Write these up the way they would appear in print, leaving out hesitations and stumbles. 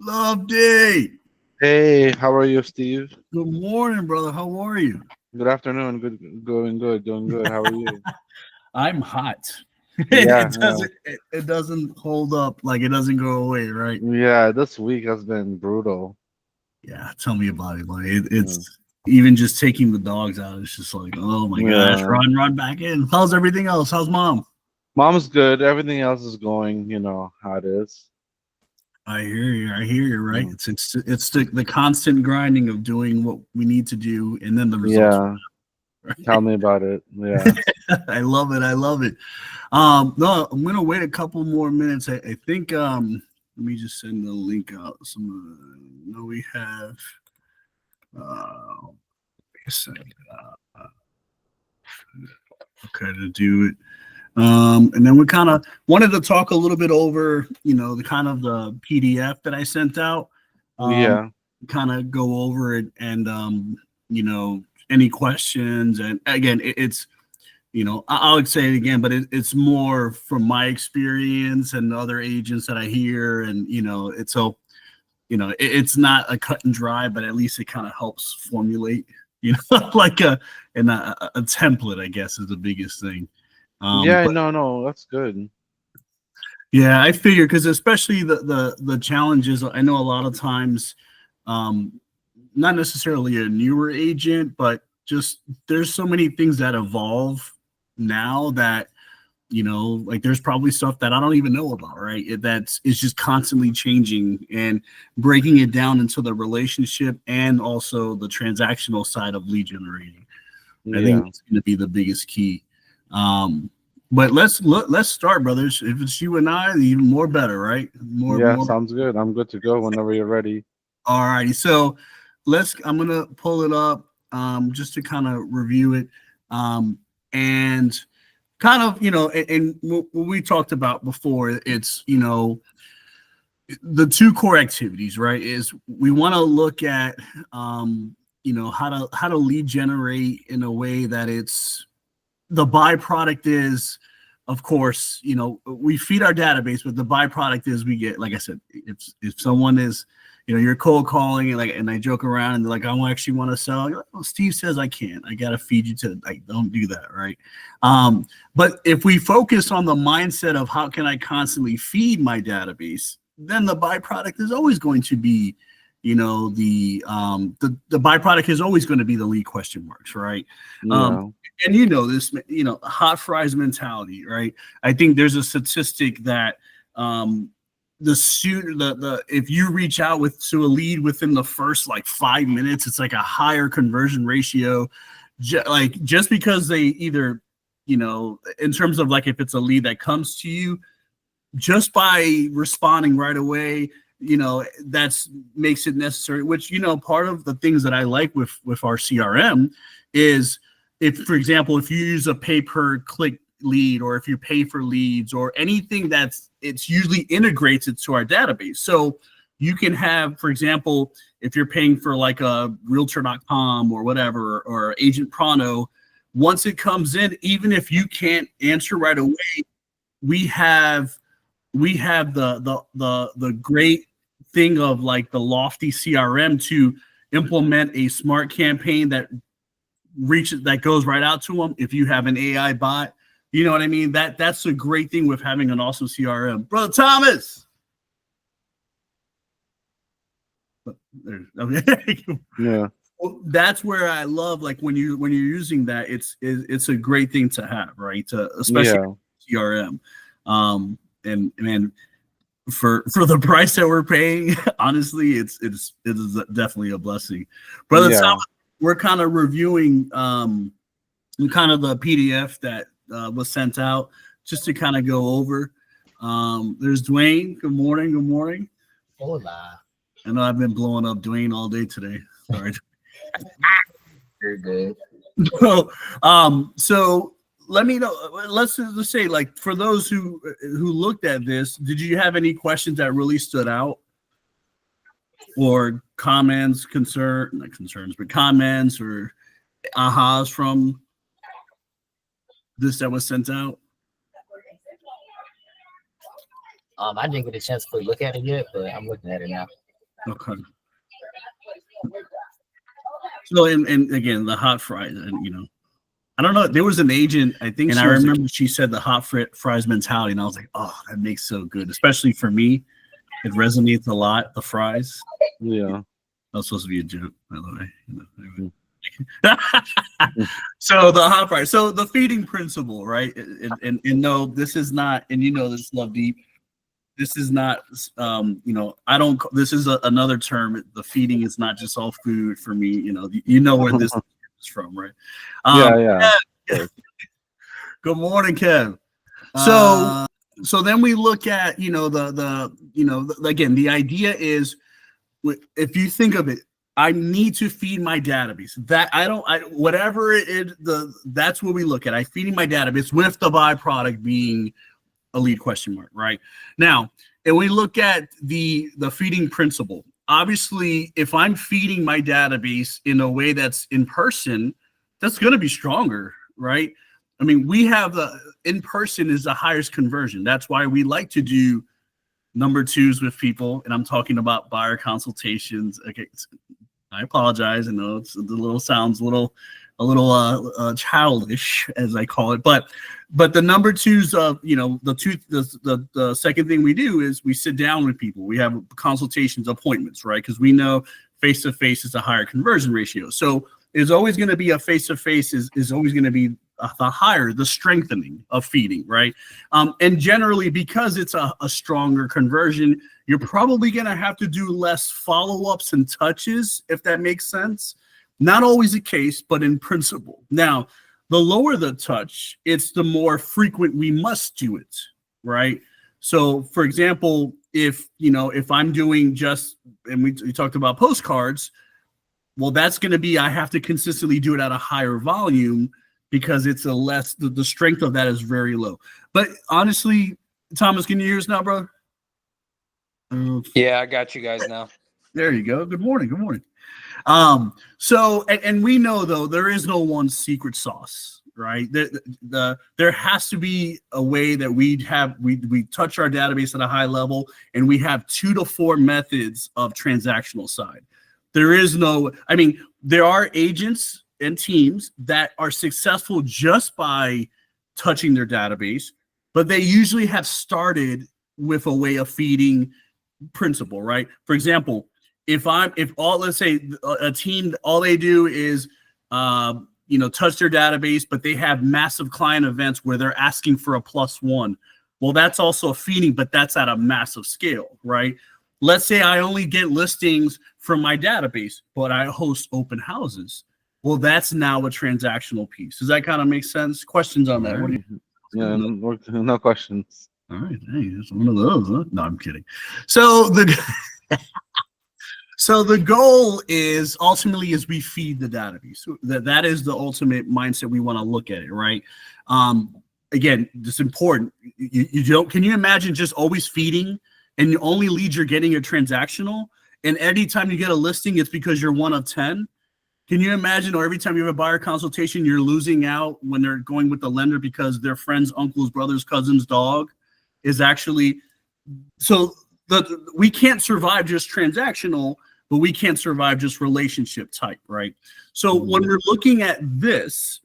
Love day. Hey, how are you, Steve? Good morning, brother. How are you? Good afternoon. Good, going good, doing good. How are you? I'm hot. Yeah, It doesn't hold up, like it doesn't go away, right? yeah. This week has been brutal. Yeah, tell me about it. Like Mm. it's even just taking the dogs out. It's just like, oh my gosh, Yeah, run back in. How's everything else? How's mom? mom's good. Everything else is going, how it is. I hear you. I hear you. Right? Mm. It's the constant grinding of doing what we need to do, and then the results. Yeah, Right? tell me about it. Yeah, I love it. I love it. No, I'm gonna wait a couple more minutes. I think let me just send the link out. No, we have wait a second. Okay, to do it. And then we kind of wanted to talk a little bit over, the kind of the PDF that I sent out. Um, yeah, kind of go over it and any questions. And again, it's I would say it again, but it's more from my experience and other agents that I hear, and it's so it's not a cut and dry, but at least it kind of helps formulate, like a template, I guess, is the biggest thing. yeah. But No, no, that's good. yeah, I figure because especially the challenges, I know a lot of times, um, not necessarily a newer agent, but just there's so many things that evolve now that like there's probably stuff that I don't even know about, right? That's it's just constantly changing and breaking it down into the relationship and also the transactional side of lead generating. I think Yeah, it's going to be the biggest key. Um, but let's start, brothers. If it's you and I, even more better, right? yeah. More. Sounds good. I'm good to go whenever you're ready. All righty. So I'm gonna pull it up just to kind of review it. And kind of and what we talked about before, it's the two core activities, right? Is we want to look at how to lead generate in a way that it's the byproduct is, of course, we feed our database, but the byproduct is we get, like I said, if someone is, you're cold calling and and I joke around and they're like, I don't actually want to sell. Like, well, Steve says I can't. I gotta feed you to, like, don't do that, right? But if we focus on the mindset of how can I constantly feed my database, then the byproduct is always going to be, the byproduct is always going to be the lead question marks, right? Um, Yeah, and this, hot fries mentality, right? I think there's a statistic that the sooner the if you reach out to a lead within the first like 5 minutes, it's like a higher conversion ratio. Just because they either, in terms of like if it's a lead that comes to you, just by responding right away, that's makes it necessary. Which part of the things that I like with our CRM is, if, for example, if you use a pay per click lead, or if you pay for leads or anything, it's usually integrates it to our database. So you can have, for example, if you're paying for like a realtor.com or whatever, or Agent Pronto, once it comes in, even if you can't answer right away, we have the great thing of like the lofty CRM to implement a smart campaign that goes right out to them. If you have an AI bot, you know what I mean? That's a great thing with having an awesome CRM. Brother Thomas. Okay. yeah, Well, that's where I love, like, when you're using that, it's a great thing to have, right? Especially yeah, CRM. And man, for the price that we're paying, honestly, it is definitely a blessing. Brother yeah. Thomas, we're kind of reviewing kind of the PDF that was sent out, just to kind of go over. There's Dwayne. Good morning. Good morning. Hola. I know I've been blowing up Dwayne all day today. Sorry. You're good. So let me know. Let's just say, like, for those who looked at this, did you have any questions that really stood out, or comments, not concerns, but comments or ahas from this that was sent out? I didn't get a chance to look at it yet, but I'm looking at it now. Okay. So and again, the hot fries, and I don't know. There was an agent, I think, and I remember she said the hot fries mentality, and I was like, oh, that makes so good, especially for me. It resonates a lot. The fries. Yeah. That was supposed to be a joke, by the way. So the hot fries. So the feeding principle, right? And no, this is not. And this, Love Deep. This is not. I don't. This is another term. The feeding is not just all food for me. You know where this is from, right? Yeah. Good morning, Kev. So then we look at again, the idea is, if you think of it, I need to feed my database. That that's what we look at. I feeding my database with the byproduct being a lead question mark, right? Now, and we look at the feeding principle. Obviously, if I'm feeding my database in a way that's in person, that's going to be stronger, right? I mean, we have the in person is the highest conversion. That's why we like to do number twos with people, and I'm talking about buyer consultations. Okay, I apologize. I know sounds a little childish, as I call it, but the number twos of the second thing we do is we sit down with people. We have consultations, appointments, right? Because we know face to face is a higher conversion ratio. So it's always going to be a face to face is always going to be the higher, the strengthening of feeding, right? And generally, because it's a stronger conversion, you're probably going to have to do less follow-ups and touches, if that makes sense. Not always the case, but in principle. Now, the lower the touch, it's the more frequent we must do it, right? So, for example, if I'm doing just, and we talked about postcards, well, that's going to be, I have to consistently do it at a higher volume, because it's the strength of that is very low. But honestly, Thomas, can you hear us now, bro? Yeah, I got you guys now. There you go. Good morning. Good morning. So, and we know, though, there is no one secret sauce, right? There has to be a way that we touch our database at a high level, and we have 2 to 4 methods of transactional side. There is no, I mean, there are agents and teams that are successful just by touching their database, but they usually have started with a way of feeding principle, right? For example, let's say a team, all they do is touch their database, but they have massive client events where they're asking for a +1. Well, that's also a feeding, but that's at a massive scale, right? Let's say I only get listings from my database, but I host open houses. Well, that's now a transactional piece. Does that kind of make sense? Questions on that? What do you? Yeah, no questions. All right, hey, it's one of those. Huh? No, I'm kidding. So the goal is ultimately is we feed the database. So that is the ultimate mindset we want to look at it, right? Again, it's important. You don't. Can you imagine just always feeding, and the only leads you're getting are transactional, and anytime you get a listing, it's because you're 1 of 10. Can you imagine, or every time you have a buyer consultation, you're losing out when they're going with the lender because their friend's uncle's brother's cousin's dog is actually, so we can't survive just transactional, but we can't survive just relationship type, right? So when we're looking at this,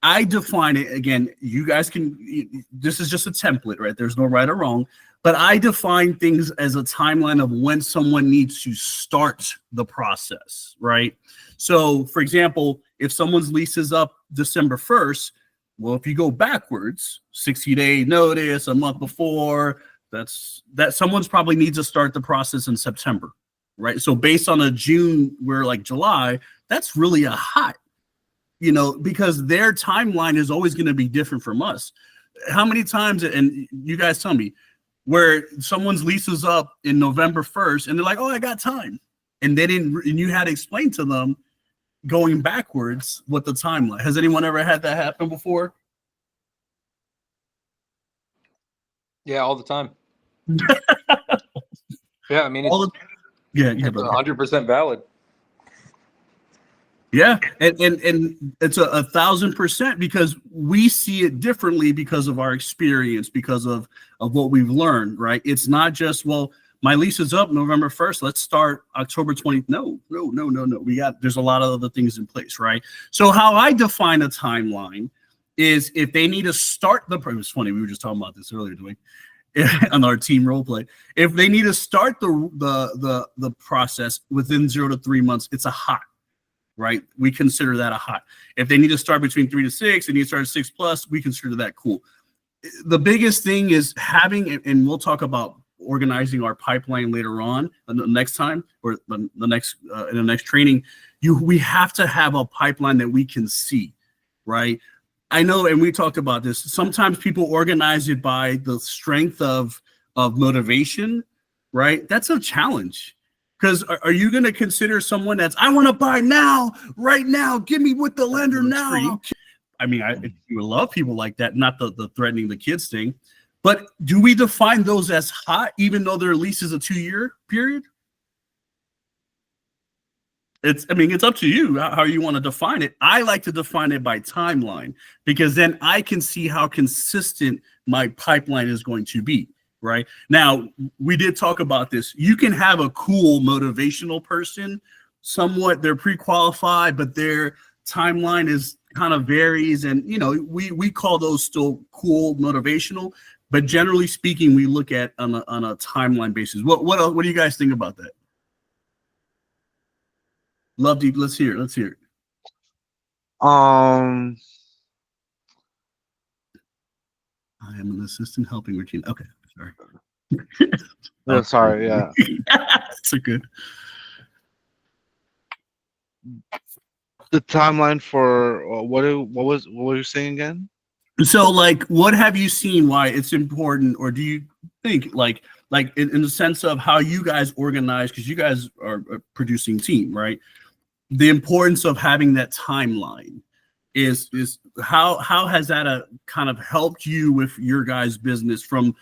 I define it, again, you guys can, this is just a template, right? There's no right or wrong, but I define things as a timeline of when someone needs to start the process, right? So, for example, if someone's lease is up December 1st, well, if you go backwards, 60-day notice, a month before, that someone's probably needs to start the process in September, right? So based on a June, we're like July, that's really a hot, because their timeline is always going to be different from us. How many times, and you guys tell me, where someone's lease is up in November 1st and they're like, oh, I got time. And you had to explain to them going backwards what the timeline. Has anyone ever had that happen before? Yeah, all the time. Yeah, I mean, it's yeah, 100% valid. Yeah, and it's 1,000% because we see it differently because of our experience, because of what we've learned, right? It's not just, well, my lease is up November 1st. Let's start October 20th. No. There's a lot of other things in place, right? So how I define a timeline is if they need to start it was funny. We were just talking about this earlier, Dwayne, on our team role play. If they need to start the process within 0 to 3 months, it's a hot, right? We consider that a hot. If they need to start between 3 to 6, and you start 6+, we consider that cool. The biggest thing is having, and we'll talk about organizing our pipeline later on, the next time, or the next in the next training. We have to have a pipeline that we can see, right? I know, and we talked about this. Sometimes people organize it by the strength of motivation, right? That's a challenge. Because are you going to consider someone that's, I want to buy now, right now, give me with the lender now? I mean, you would love people like that, not the threatening the kids thing. But do we define those as hot, even though their lease is a 2-year period? It's up to you how you want to define it. I like to define it by timeline, because then I can see how consistent my pipeline is going to be. Right now, we did talk about this. You can have a cool motivational person, somewhat they're pre-qualified, but their timeline is kind of varies, and we call those still cool motivational. But generally speaking, we look at on a timeline basis. What do you guys think about that? Love Deep, let's hear it. I am an assistant helping routine. Okay, sorry. Sorry, yeah. So good. The timeline for what were you saying again? So, like, what have you seen? Why it's important, or do you think, like in the sense of how you guys organize, because you guys are a producing team, right? The importance of having that timeline is how has that kind of helped you with your guys' business from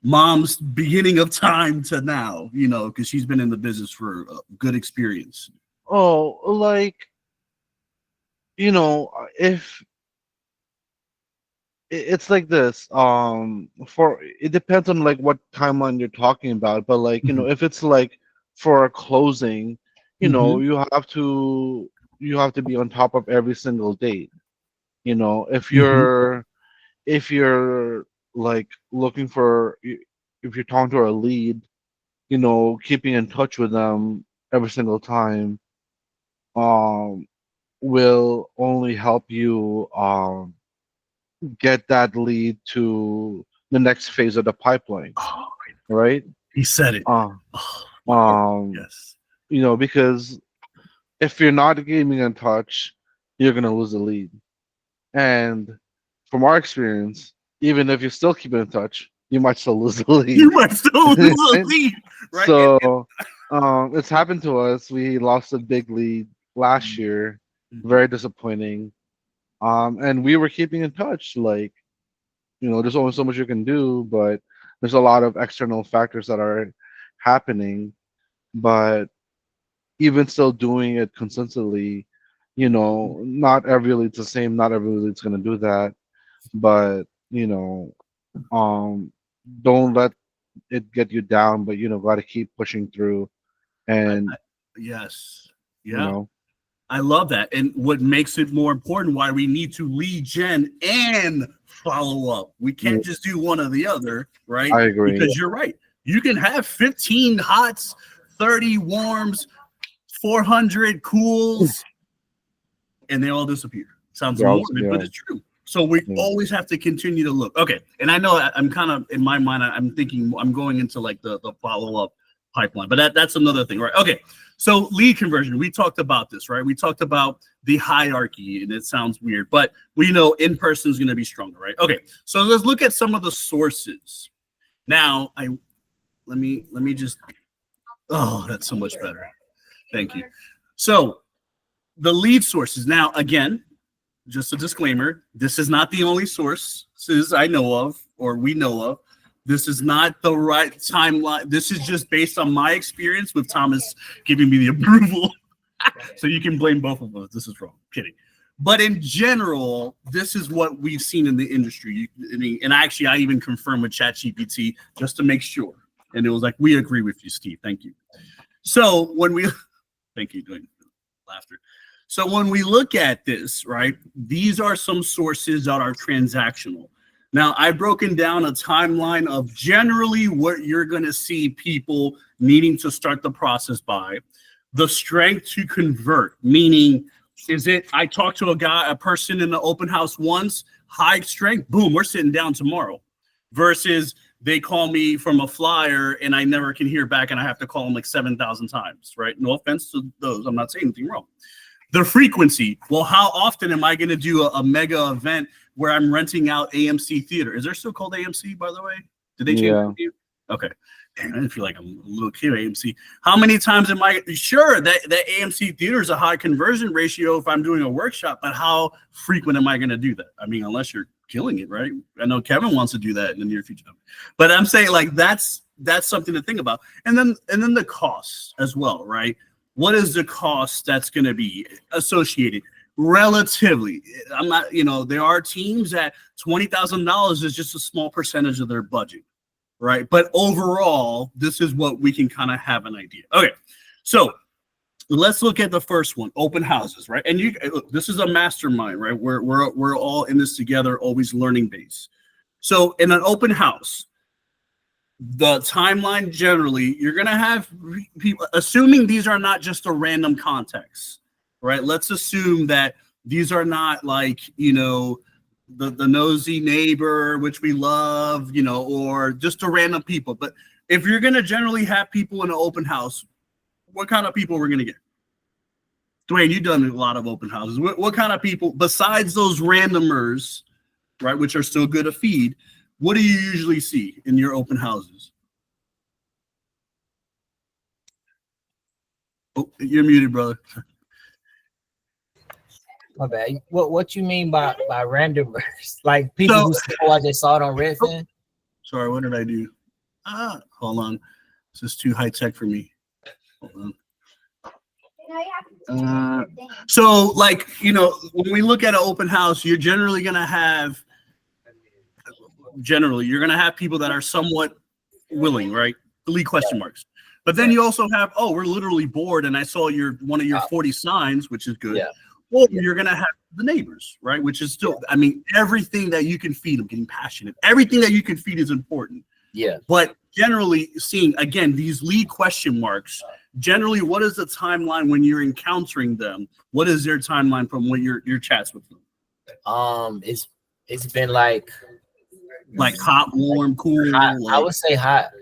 mom's beginning of time to now? Because she's been in the business for a good experience. Oh, like, if it's like this, for it depends on like what timeline you're talking about, but like, if it's like for a closing, you have to be on top of every single date. If you're like looking for, if you're talking to a lead, keeping in touch with them every single time will only help you get that lead to the next phase of the pipeline. Right? He said it. Yes. Because if you're not keeping in touch, you're gonna lose the lead. And from our experience, even if you're still keeping in touch, you might still lose the lead. You might still lose the lead, right? So it's happened to us. We lost a big lead last year. Very disappointing. And we were keeping in touch. Like, there's only so much you can do, but there's a lot of external factors that are happening. But even still doing it consistently, not every lead's the same. Not every lead's gonna do that. But don't let it get you down. But got to keep pushing through. And yes, yeah. I love that. And what makes it more important, why we need to lead gen and follow up. We can't just do one or the other, right? I agree. Because you're right. You can have 15 hots, 30 warms, 400 cools, and they all disappear. Sounds morbid, but it's true. So we always have to continue to look. Okay. And I know I'm kind of, in my mind, I'm thinking I'm going into like the follow-up pipeline, but that's another thing, right? Okay. So lead conversion, we talked about this, right? We talked about the hierarchy, and it sounds weird, but we know in person is going to be stronger, right? Okay, so let's look at some of the sources. Now, let me just. Oh, that's so much better. Thank you. So the lead sources. Now, again, just a disclaimer: this is not the only sources I know of or we know of. This is not the right timeline. This is just based on my experience with Thomas giving me the approval. So you can blame both of us. This is wrong. Kidding. But in general, this is what we've seen in the industry. And actually, I even confirmed with ChatGPT just to make sure. And it was like, we agree with you, Steve. Thank you. So when we, thank you, doing laughter. So when we look at this, right, these are some sources that are transactional. Now, I've broken down a timeline of generally what you're going to see people needing to start the process by. The strength to convert, meaning, is it, I talked to a person in the open house once, high strength, boom, we're sitting down tomorrow. Versus they call me from a flyer and I never can hear back and I have to call them like 7,000 times, right? No offense to those, I'm not saying anything wrong. The frequency, well, how often am I going to do a mega event where I'm renting out AMC Theater? Is there still called AMC, by the way? Did they change the name? Okay. Damn, I didn't feel like I'm a little kid AMC. How many times am I sure that AMC Theater is a high conversion ratio if I'm doing a workshop, but how frequent am I going to do that? I mean, unless you're killing it, right? I know Kevin wants to do that in the near future, but I'm saying like that's something to think about. And then the costs as well, right? What is the cost that's going to be associated? Relatively, I'm not, there are teams that $20,000 is just a small percentage of their budget, right? But overall, this is what we can kind of have an idea. Okay, so let's look at the first one, open houses, right? And look, this is a mastermind, right? We're all in this together, always learning base. So in an open house, the timeline generally, you're going to have people, assuming these are not just a random context, right? Let's assume that these are not like, the nosy neighbor, which we love, or just a random people. But if you're going to generally have people in an open house, what kind of people we're going to get? Dwayne, you've done a lot of open houses. What kind of people, besides those randomers, right, which are still good to feed, what do you usually see in your open houses? Oh, you're muted, brother. My bad. What you mean by randomers? Like people who I just saw it on Redfin? Sorry, what did I do? Hold on. This is too high tech for me. Hold on. So like, when we look at an open house, you're generally going to have people that are somewhat willing, right? Lead question marks. But then you also have, we're literally bored and I saw one of your 40 signs, which is good. Yeah. Or you're going to have the neighbors, right? Which is still, I mean, everything that you can feed, I'm getting passionate. Everything that you can feed is important. Yeah. But generally seeing, again, these lead question marks, generally, what is the timeline when you're encountering them? What is their timeline from when your chats with them? It's been like hot, warm, cool. Hot. I would say hot.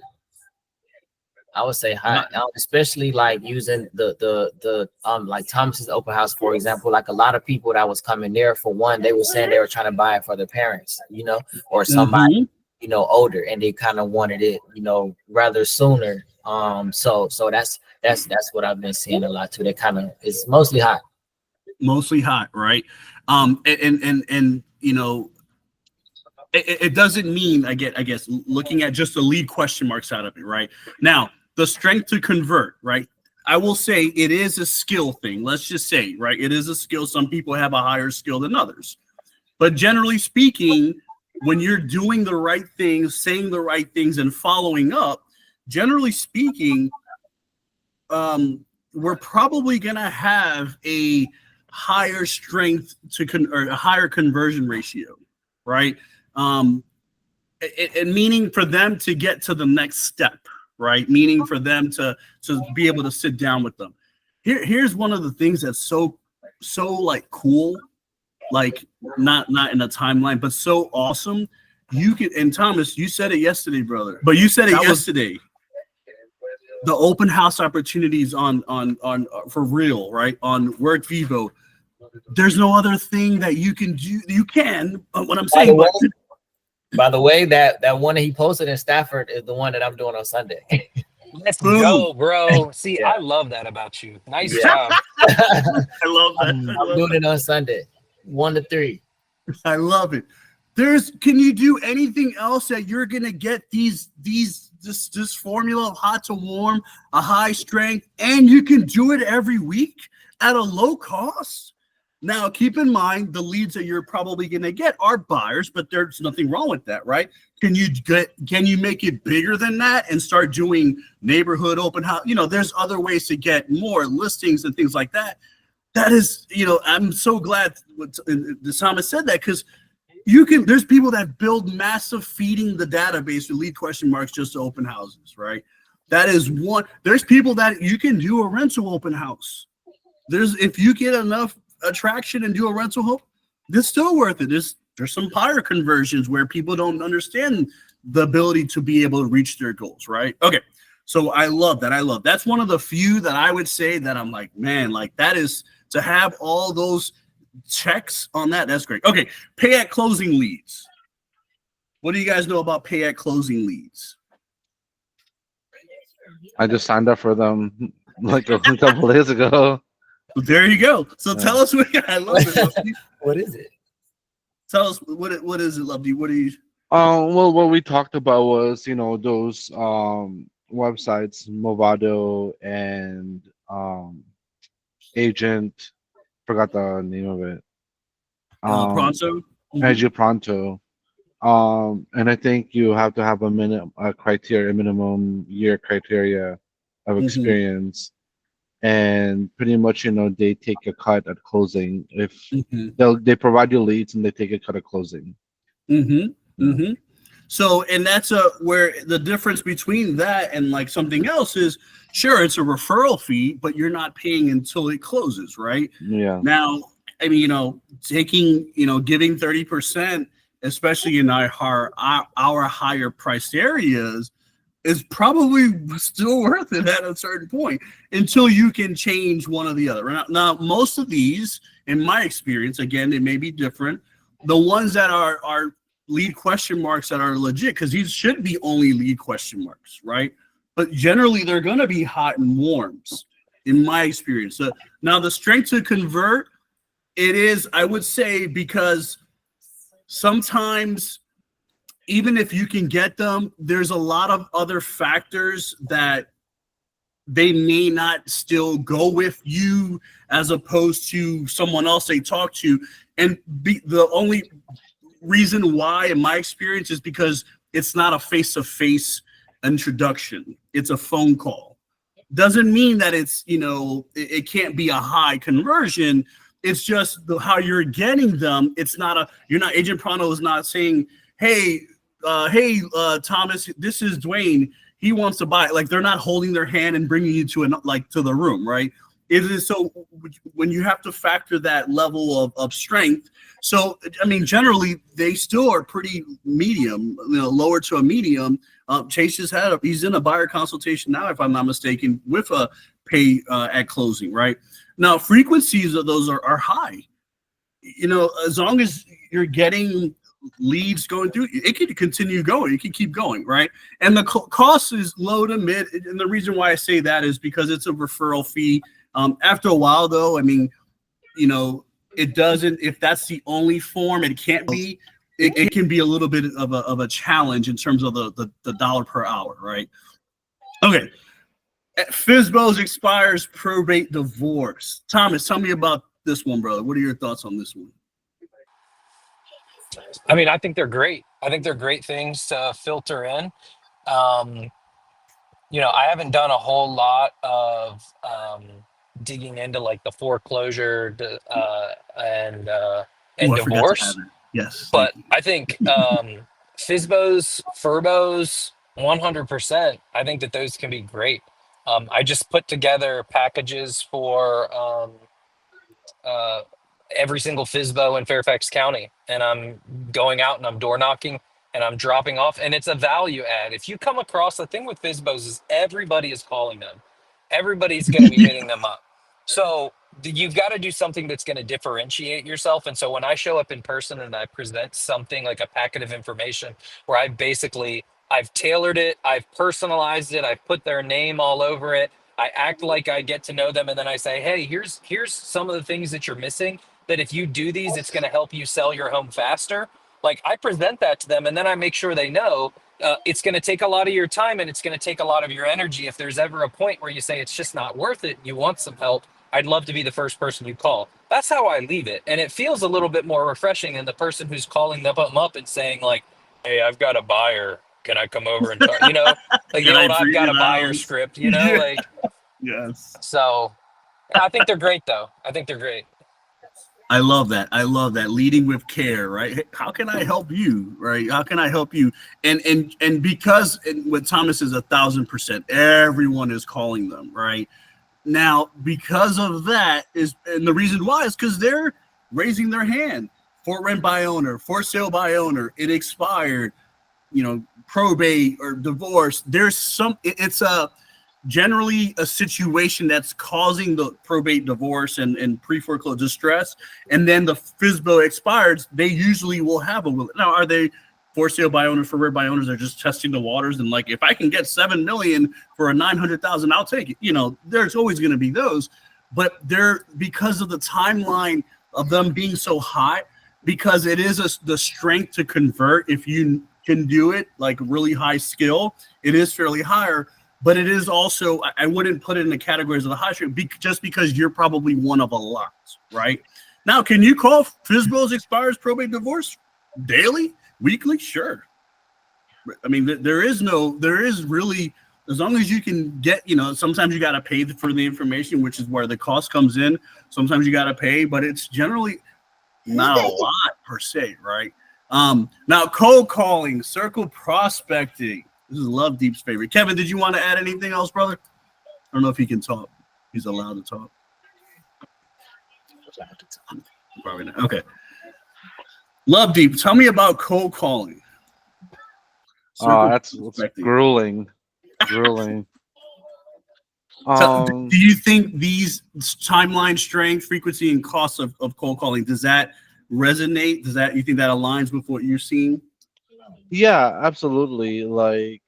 Especially like using the like Thomas's open house, for example. Like a lot of people that was coming there, for one, they were saying they were trying to buy it for their parents, or somebody, older, and they kind of wanted it, rather sooner. So that's what I've been seeing a lot too. They kind of, it's mostly hot. Mostly hot, right? It doesn't mean, I guess, looking at just the lead question marks out of it, right? Now, the strength to convert, right? I will say it is a skill thing. Let's just say, right? It is a skill. Some people have a higher skill than others. But generally speaking, when you're doing the right things, saying the right things, and following up, generally speaking, we're probably going to have a higher strength or a higher conversion ratio, right? And meaning for them to get to the next step, right? Meaning for them to be able to sit down with them. Here's one of the things that's so like cool, like not in a timeline, but so awesome. You can, and Thomas, you said it yesterday, brother, but you said it yesterday. The open house opportunities on for real, right? On Work Vivo. There's no other thing that you can do. You can, what I'm saying. By the way, that one that he posted in Stafford is the one that I'm doing on Sunday. Let's go, bro. See, I love that about you. Nice job. I love that. I'm doing it on Sunday, 1 to 3. I love it. Can you do anything else that you're gonna get this formula of hot to warm, a high strength, and you can do it every week at a low cost? Now, keep in mind the leads that you're probably going to get are buyers, but there's nothing wrong with that, right? Can you make it bigger than that and start doing neighborhood open house? There's other ways to get more listings and things like that. That is, I'm so glad Thomas said that, because there's people that build massive feeding the database with lead question marks just to open houses, right? That is one. There's people that you can do a rental open house. If you get enough attraction and do a rental home, it's still worth it. There's some buyer conversions where people don't understand the ability to be able to reach their goals, right? Okay, so I love that. That's one of the few that I would say that I'm like, man, like that is to have all those checks on that. That's great. Okay, pay at closing leads. What do you guys know about pay at closing leads? I just signed up for them like a couple days ago. There you go. So tell us what I love it. What is it? Tell us what is it, Lovely? What do you? Well, what we talked about was those websites, Movado and Agent. Forgot the name of it. Pronto. Agent Pronto. And I think you have to have a minimum year criteria of experience. And pretty much, they take a cut at closing. If they provide you leads and they take a cut at closing. So, and that's where the difference between that and like something else is, sure, it's a referral fee, but you're not paying until it closes, right? Yeah. Now, I mean, giving 30%, especially in our higher priced areas, is probably still worth it at a certain point until you can change one or the other. Now, most of these, in my experience, again, it may be different. The ones that are lead question marks that are legit, because these should be only lead question marks, right? But generally, they're going to be hot and warms, in my experience. So now, the strength to convert, it is, I would say, because sometimes, even if you can get them, there's a lot of other factors that they may not still go with you as opposed to someone else they talk to. And the only reason why, in my experience, is because it's not a face-to-face introduction. It's a phone call. Doesn't mean that it's, it can't be a high conversion. It's just how you're getting them. Agent Pronto is not saying, hey, Thomas, this is Dwayne. He wants to buy. Like, they're not holding their hand and bringing you to the room, right? It is so when you have to factor that level of strength. So, I mean, generally they still are pretty medium, lower to a medium. Chase just he's in a buyer consultation now, if I'm not mistaken, with a pay at closing, right? Now, frequencies of those are high. As long as you're getting leads going through, it could continue going. It can keep going, right? And the cost is low to mid. And the reason why I say that is because it's a referral fee. After a while, though, I mean, it doesn't. If that's the only form, it can't be. It can be a little bit of a challenge in terms of the dollar per hour, right? Okay. FSBOs expires probate divorce. Thomas, tell me about this one, brother. What are your thoughts on this one? I mean, I think they're great. I think they're great things to filter in. I haven't done a whole lot of digging into like the foreclosure and divorce. Yes, but I think FSBOs, FURBOs, 100%. I think that those can be great. I just put together packages for every single FSBO in Fairfax County, and I'm going out and I'm door knocking and I'm dropping off, and it's a value add. If you come across, the thing with FSBOs is everybody is calling them. Everybody's going to be hitting them up. So you've got to do something that's going to differentiate yourself. And so when I show up in person and I present something like a packet of information where I've tailored it, I've personalized it, I've put their name all over it, I act like I get to know them, and then I say, hey, here's some of the things that you're missing, that if you do these, it's going to help you sell your home faster. Like, I present that to them, and then I make sure they know it's going to take a lot of your time and it's going to take a lot of your energy. If there's ever a point where you say it's just not worth it, you want some help, I'd love to be the first person you call. That's how I leave it. And it feels a little bit more refreshing than the person who's calling them up and saying like, hey, I've got a buyer. Can I come over and talk? You know, like the Can I old I've treat got it a buyer out? script, you know, Yeah. like, Yes. so yeah, I think they're great though. I think they're great. I love that. I love that. Leading with care, right? Hey, how can I help you, right? How can I help you? And because what Thomas is 1,000%, everyone is calling them, right? Now, because of that and the reason why is because they're raising their hand for rent by owner, for sale by owner, it expired, probate or divorce. There's it's generally a situation that's causing the probate, divorce, and pre-foreclosure distress, and then the FSBO expires. They usually will have a will. Now, are they for sale by owners, for rent by owners? They're just testing the waters, and like, if I can get $7 million for a $900,000, I'll take it. There's always going to be those, but they're, because of the timeline of them being so high, because it is the strength to convert. If you can do it, like really high skill, it is fairly higher. But it is also, I wouldn't put it in the categories of the high street just because you're probably one of a lot, right? Now, can you call FSBOs, expires, probate, divorce daily, weekly? Sure. I mean, there is really, as long as you can get, sometimes you got to pay for the information, which is where the cost comes in. Sometimes you got to pay, but it's generally not a lot per se, right? Now, cold calling, circle prospecting. This is Love Deep's favorite. Kevin, did you want to add anything else, brother? I don't know if he can talk. He's allowed to talk. Probably not. Okay. Love Deep, tell me about cold calling. That's grueling. Do you think these timeline, strength, frequency, and costs of cold calling, does that resonate? You think that aligns with what you're seeing? Yeah, absolutely. Like,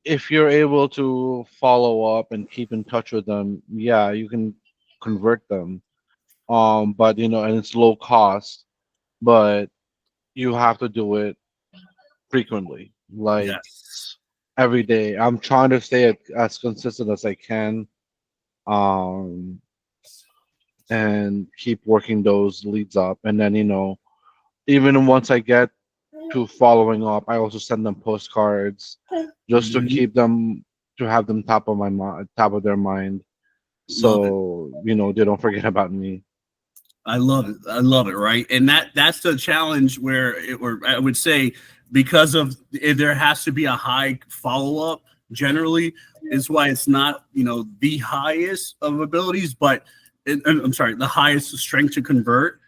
if you're able to follow up and keep in touch with them, yeah, you can convert them. But and it's low cost, but you have to do it frequently, like Yes. every day. I'm trying to stay as consistent as I can, and keep working those leads up. And then, even once I get to following up, I also send them postcards just to keep them, to have them top of top of their mind, Love it. so they don't forget about me. I love it. Right. And that's the challenge where I would say, because of there has to be a high follow-up generally, is why it's not, the highest of abilities, but I'm sorry, the highest strength to convert.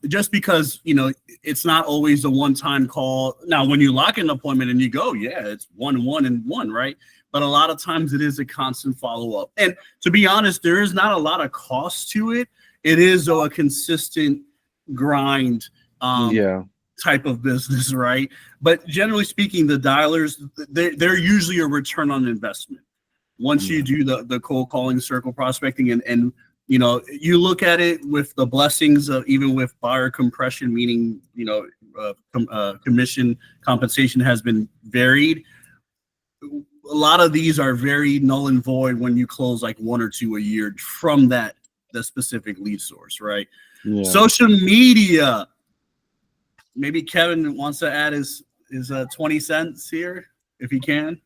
Just because, it's not always a one-time call. Now, when you lock an appointment and you go, yeah, it's 1 and 1, right? But a lot of times it is a constant follow-up. And to be honest, there is not a lot of cost to it. It is a consistent grind type of business, right? But generally speaking, the dialers, they're usually a return on investment. Once you do the cold calling, circle prospecting, and you look at it with the blessings of, even with buyer compression, meaning, commission compensation has been varied. A lot of these are very null and void when you close like 1 or 2 a year from the specific lead source, right? Yeah. Social media. Maybe Kevin wants to add his 20 cents here, if he can.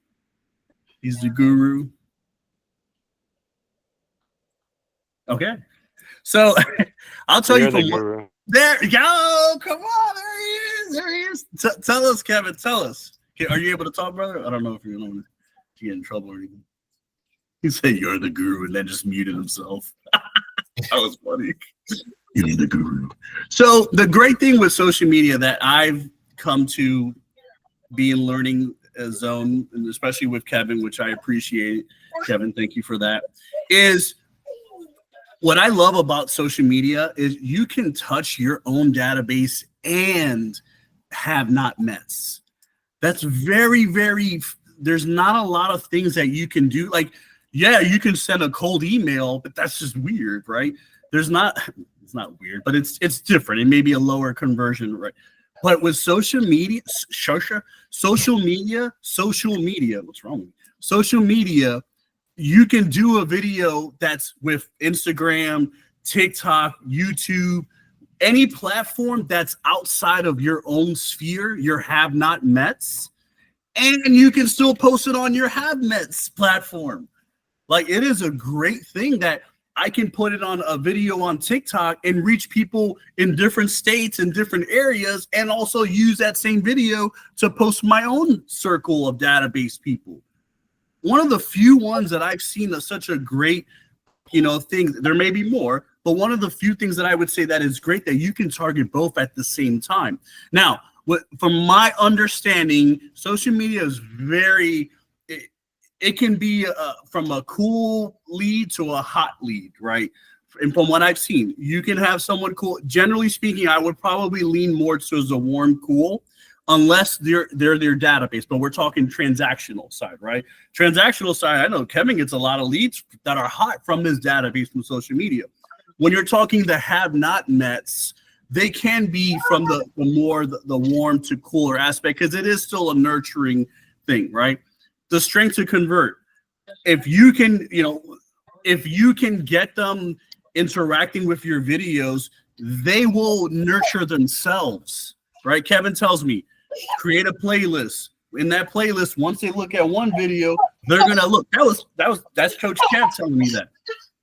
He's the guru. Okay. So I'll tell you from what, there you go. Come on, there he is. Tell us, Kevin. Tell us. Are you able to talk, brother? I don't know if you're going to get in trouble or anything. He said you're the guru and then just muted himself. That was funny. You're the guru. So the great thing with social media that I've come to be in learning zone, and especially with Kevin, which I appreciate. Kevin, thank you for that. Is what I love about social media is you can touch your own database and have not mets. That's very, very, there's not a lot of things that you can do. Like, yeah, you can send a cold email, but that's just weird, right? It's not weird, but it's different. It may be a lower conversion, right? But with social media, what's wrong with me? Social media, you can do a video that's with Instagram, TikTok, YouTube, any platform that's outside of your own sphere, your have not mets, and you can still post it on your have mets platform. Like, it is a great thing that I can put it on a video on TikTok and reach people in different states and different areas, and also use that same video to post my own circle of database people. One of the few ones that I've seen that's such a great, thing, there may be more, but one of the few things that I would say that is great that you can target both at the same time. Now, from my understanding, social media is it can be from a cool lead to a hot lead, right? And from what I've seen, you can have someone cool. Generally speaking, I would probably lean more towards a warm cool, unless they're their database. But we're talking transactional side, right? Transactional side, I know Kevin gets a lot of leads that are hot from his database from social media. When you're talking the have not mets, they can be from the warm to cooler aspect, because it is still a nurturing thing, right? The strength to convert. If you can get them interacting with your videos, they will nurture themselves, right? Kevin tells me, create a playlist. In that playlist, once they look at one video, they're gonna look. That's Coach Kev telling me that.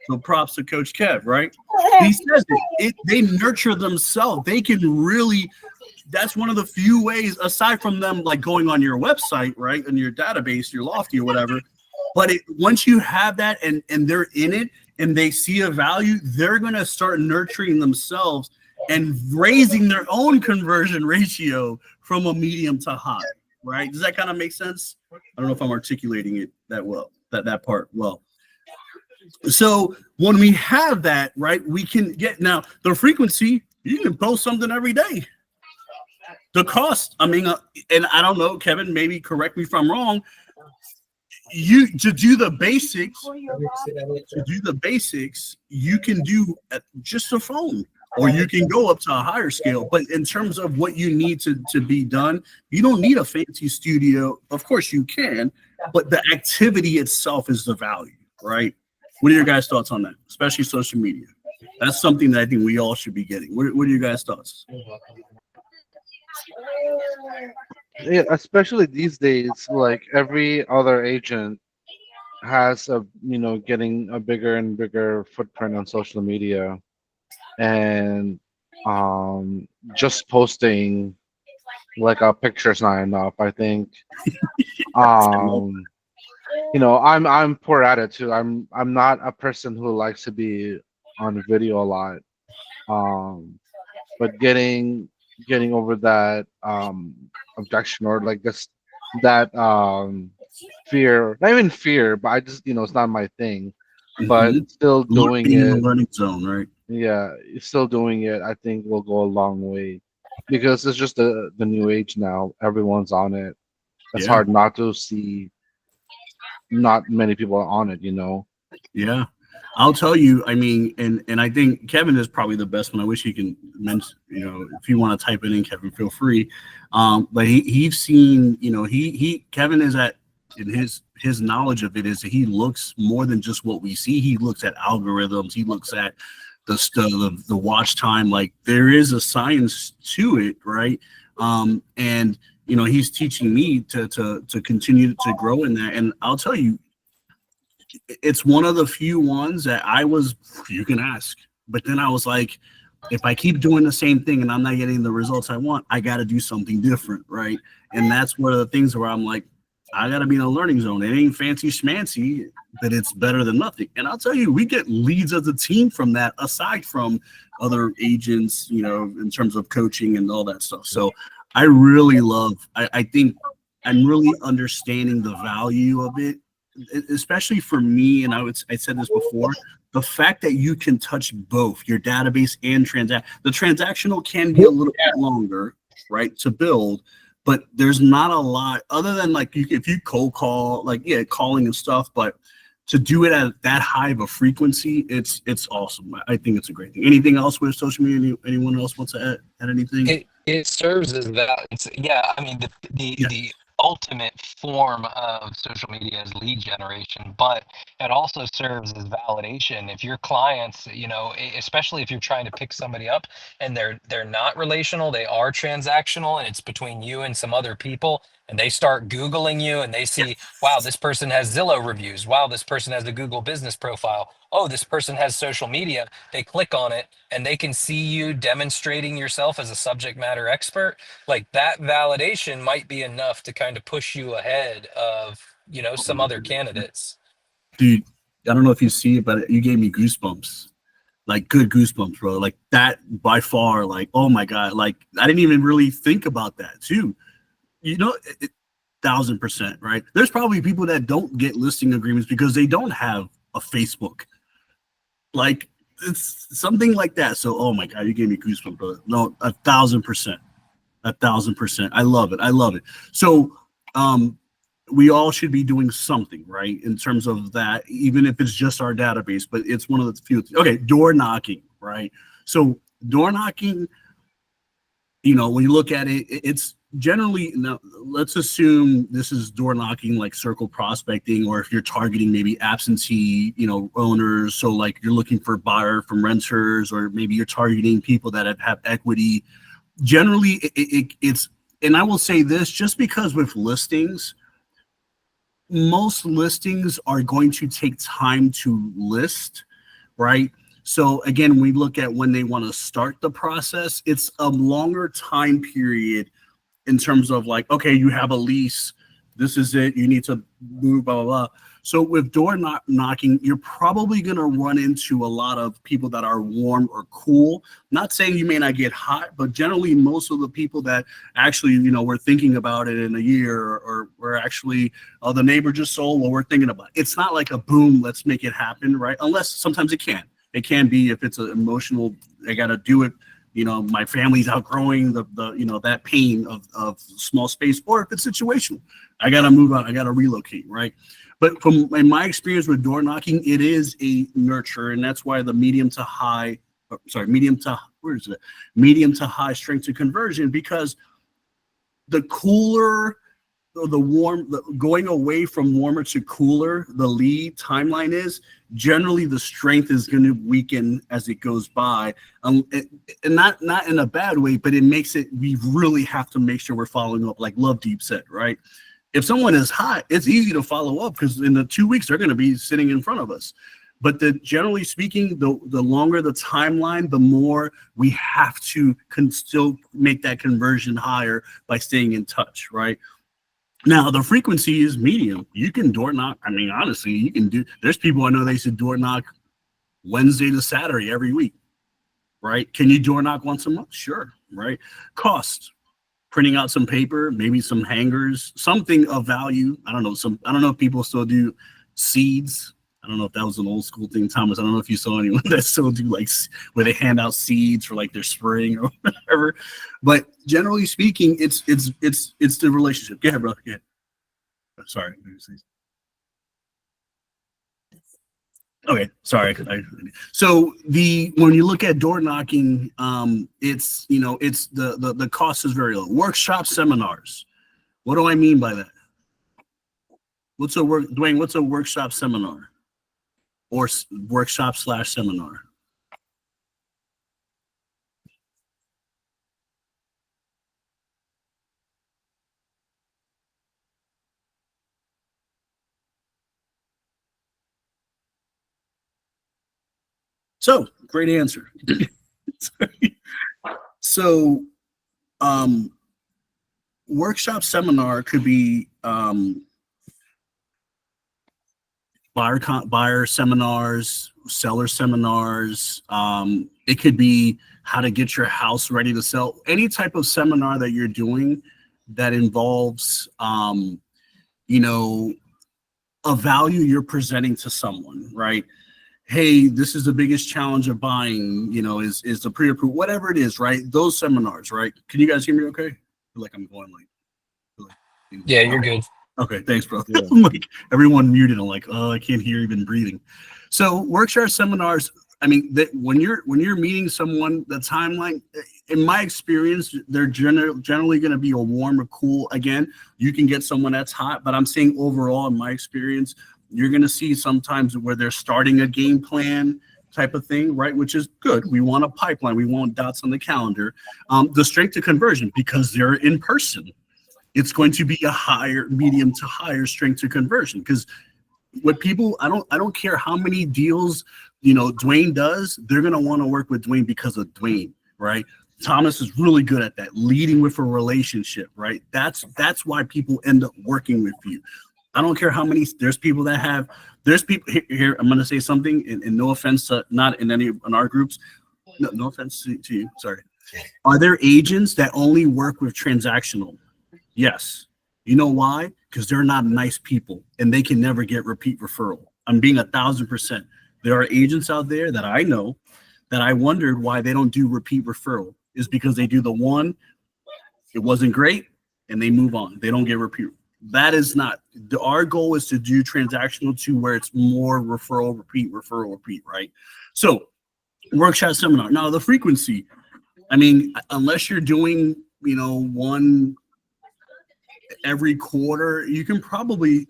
So props to Coach Kev, right? He says they nurture themselves. They can really. That's one of the few ways, aside from them like going on your website, right, and your database, your Lofty or whatever. But once you have that and they're in it and they see a value, they're gonna start nurturing themselves and raising their own conversion ratio from a medium to high, right? Does that kind of make sense? I don't know if I'm articulating it that well, that part well. So when we have that, right, we can get now the frequency. You can post something every day. The cost, I mean, and I don't know, Kevin, maybe correct me if I'm wrong. To do the basics, you can do just a phone, or you can go up to a higher scale. But in terms of what you need to be done, you don't need a fancy studio. Of course you can, but the activity itself is the value, right? What are your guys' thoughts on that, especially social media? That's something that I think we all should be getting. What are your guys' thoughts? Yeah, especially these days, like every other agent has getting a bigger and bigger footprint on social media, and just posting like a picture's not enough. I think I'm poor at it too. I'm not a person who likes to be on video a lot. But getting over that objection, or like this that fear, not even fear, but I just it's not my thing. But still doing in the it, learning zone, right? yeah, still doing it, I think will go a long way, because it's just the new age now. Everyone's on it. It's hard not to see not many people are on it, Yeah, I'll tell you. I mean, and I think Kevin is probably the best one. I wish he can mention, if you want to type it in, Kevin, feel free. But he's seen, Kevin is in his knowledge of it is that he looks more than just what we see. He looks at algorithms. He looks at the watch time. Like, there is a science to it, right? And he's teaching me to continue to grow in that. And I'll tell you, it's one of the few ones that you can ask, but then I was like, if I keep doing the same thing and I'm not getting the results I want, I got to do something different, right? And that's one of the things where I'm like, I got to be in a learning zone. It ain't fancy schmancy, but it's better than nothing. And I'll tell you, we get leads as a team from that, aside from other agents, in terms of coaching and all that stuff. So I really I think I'm really understanding the value of it, especially for me. And I said this before, the fact that you can touch both your database and the transactional can be a little bit longer, right, to build, but there's not a lot other than like if you cold call, calling and stuff, but to do it at that high of a frequency, it's awesome. I think it's a great thing. Anything else with social media? Anyone else wants to add anything? It serves as that. I mean, the ultimate form of social media is lead generation, but it also serves as validation. If your clients, especially if you're trying to pick somebody up and they're not relational, they are transactional, and it's between you and some other people, and they start Googling you and they see, wow, this person has Zillow reviews. Wow, this person has a Google business profile. Oh, this person has social media. They click on it and they can see you demonstrating yourself as a subject matter expert. Like that validation might be enough to kind of push you ahead of, some other candidates. Dude, I don't know if you see it, but you gave me goosebumps. Like good goosebumps, bro. Like that by far, like, oh my God. Like I didn't even really think about that too. 1,000%, right? There's probably people that don't get listing agreements because they don't have a Facebook. Like it's something like that. So, oh my God, you gave me goosebumps, bro. No, 1,000%. 1,000%. I love it. I love it. So, we all should be doing something, right? In terms of that, even if it's just our database, but it's one of the few. Okay, door knocking, right? So door knocking, when you look at it, it's generally, now let's assume this is door knocking like circle prospecting, or if you're targeting maybe absentee, owners. So like you're looking for buyer from renters, or maybe you're targeting people that have equity. Generally, it's, and I will say this, just because with listings, most listings are going to take time to list, right? So again, we look at when they want to start the process, it's a longer time period in terms of like, okay, you have a lease, this is it, you need to move, blah, blah, blah. So with door knocking, you're probably going to run into a lot of people that are warm or cool. Not saying you may not get hot, but generally most of the people that actually, we're thinking about it in a year, or we're actually, the neighbor just sold, or we're thinking about it. It's not like a boom, let's make it happen, right? Unless sometimes it can. It can be if it's an emotional, I got to do it. My family's outgrowing the that pain of small space, or if it's situational, I got to move out, I got to relocate, right? But in my experience with door knocking, it is a nurture, and that's why the medium to high strength to conversion, because the cooler, going away from warmer to cooler, the lead timeline is, generally the strength is going to weaken as it goes by, and not in a bad way, but it makes it, we really have to make sure we're following up, like Love Deep said, right? If someone is hot, it's easy to follow up because in the 2 weeks they're going to be sitting in front of us. But generally speaking, the longer the timeline, the more we have to still make that conversion higher by staying in touch, right? Now, the frequency is medium. You can door knock. I mean, honestly, you can do, there's people I know they should door knock Wednesday to Saturday every week, right? Can you door knock once a month? Sure, right? Cost, printing out some paper, maybe some hangers, something of value. I don't know if people still do seeds. I don't know if that was an old school thing, Thomas. I don't know if you saw anyone that still do like where they hand out seeds for like their spring or whatever. But generally speaking, it's the relationship. Go ahead, bro. Go ahead. Sorry. Okay, sorry. So when you look at door knocking, it's the cost is very low. Workshop seminars. What do I mean by that? Dwayne, what's a workshop seminar or workshop/seminar? So, great answer. So, workshop seminar could be buyer seminars, seller seminars. It could be how to get your house ready to sell. Any type of seminar that you're doing that involves, a value you're presenting to someone, right? Hey, this is the biggest challenge of buying, is the pre-approved, whatever it is, right? Those seminars, right? Can you guys hear me okay? I feel like I'm going Yeah, you're good. Okay, thanks, bro. Yeah. I'm like, everyone muted. I'm like, oh, I can't hear even breathing. So workshop seminars, I mean, that when you're meeting someone, the timeline, in my experience, they're generally going to be a warm or cool. Again, you can get someone that's hot, but I'm saying overall, in my experience, you're going to see sometimes where they're starting a game plan type of thing, right? Which is good. We want a pipeline. We want dots on the calendar. The strength to conversion, because they're in person, it's going to be a higher, medium to higher strength to conversion. Because what people, I don't care how many deals, Dwayne does, they're going to want to work with Dwayne because of Dwayne, right? Thomas is really good at that, leading with a relationship, right? That's why people end up working with you. I don't care how many, there's people here, I'm going to say something, and no offense to, not in any in our groups, no offense to you, sorry. Are there agents that only work with transactional? Yes. You know why? Because they're not nice people and they can never get repeat referral. I'm being 1,000%. There are agents out there that I know that I wondered why they don't do repeat referral. Is because they do the one, it wasn't great, and they move on. They don't get repeat. That is not, our goal is to do transactional to where it's more referral, repeat, right? So workshop seminar. Now the frequency, I mean, unless you're doing, one every quarter, you can probably,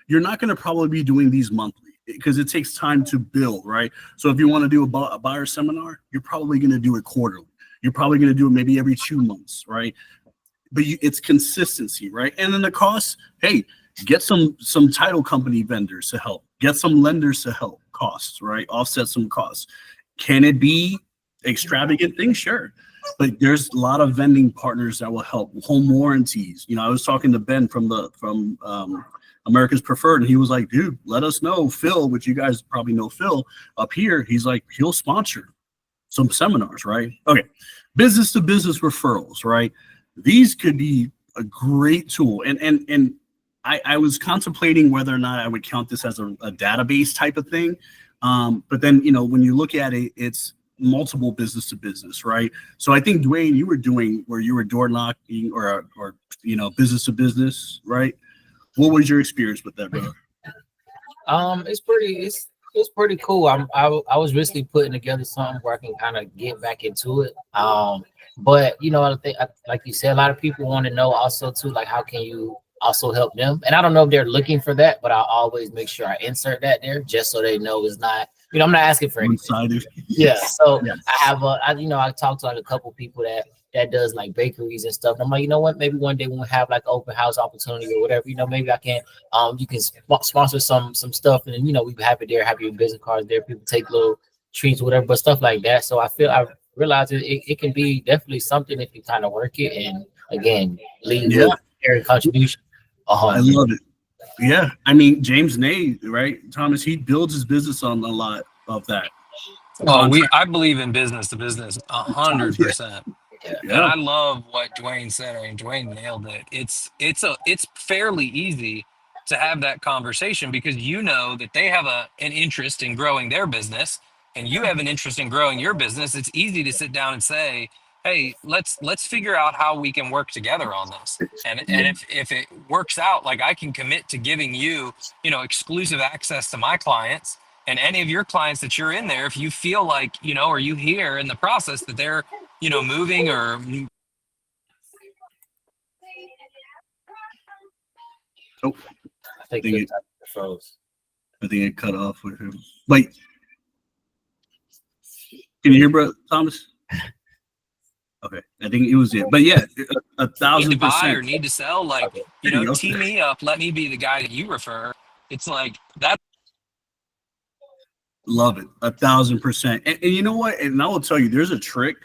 you're not going to probably be doing these monthly because it takes time to build, right? So if you want to do a buyer seminar, you're probably going to do it quarterly. You're probably going to do it maybe every 2 months, right? But it's consistency, right? And then the costs, hey, get some title company vendors to help, get some lenders to help costs, right? Offset some costs. Can it be extravagant things? Sure. But there's a lot of vending partners that will help. Home warranties. I was talking to Ben from America's Preferred, and he was like, dude, let us know. Phil, which you guys probably know Phil up here, he's like, he'll sponsor some seminars, right? Okay. Business to business referrals, right? These could be a great tool. And I was contemplating whether or not I would count this as a database type of thing. But then, when you look at it, it's multiple business to business, right? So I think, Dwayne, you were doing where you were door knocking or business to business, right? What was your experience with that, brother? It's pretty cool. I was recently putting together something where I can kind of get back into it. But I think, like you said, a lot of people want to know also too, like, how can you also help them? And I don't know if they're looking for that, but I always make sure I insert that there just so they know it's not, I'm not asking for anything. Yeah. So yes. I talked to like a couple people that does like bakeries and stuff. And I'm like, you know what? Maybe one day we'll have like open house opportunity or whatever. Maybe I can. You can sponsor some stuff, and we have it there. Have your business cards there. People take little treats, whatever, but stuff like that. So I realize it can be definitely something if you kind of work it and again lead with your contribution. I love it. Yeah, I mean James Nay, right? Thomas, he builds his business on a lot of that. Oh, I believe in business to business 100%. Yeah. And I love what Dwayne said. I mean, Dwayne nailed it. It's fairly easy to have that conversation because that they have an interest in growing their business and you have an interest in growing your business. It's easy to sit down and say, hey, let's figure out how we can work together on this. And if it works out, like I can commit to giving you, exclusive access to my clients and any of your clients that you're in there, if you feel like, or you hear in the process that they're, moving or. Oh, I think it cut off with him. Wait, can you hear, bro, Thomas? Okay, I think it was it. But yeah, 1,000%. Need to buy or need to sell, like, team me up. Let me be the guy that you refer. It's like that. Love it, 1,000%. And you know what? And I will tell you, there's a trick.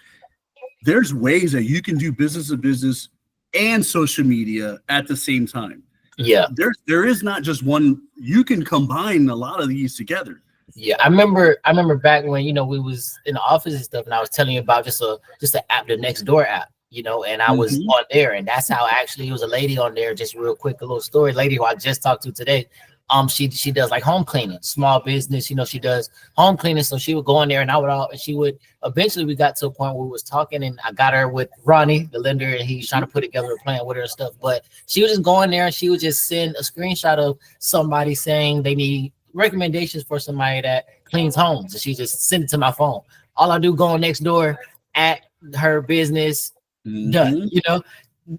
There's ways that you can do business to business and social media at the same time. Yeah. There is not just one. You can combine a lot of these together. Yeah, I remember back when we was in the office and stuff, and I was telling you about just an app, the Nextdoor app, and I was on there, and that's how actually it was a lady on there. Just real quick, a little story. Lady who I just talked to today. She does like home cleaning, small business. She does home cleaning. So she would go in there, and she would. Eventually, we got to a point where we was talking, and I got her with Ronnie, the lender, and he's trying to put together a plan with her and stuff. But she would just go in there, and she would just send a screenshot of somebody saying they need recommendations for somebody that cleans homes, and she just send it to my phone. All I do, go on next door at her business, done. You know,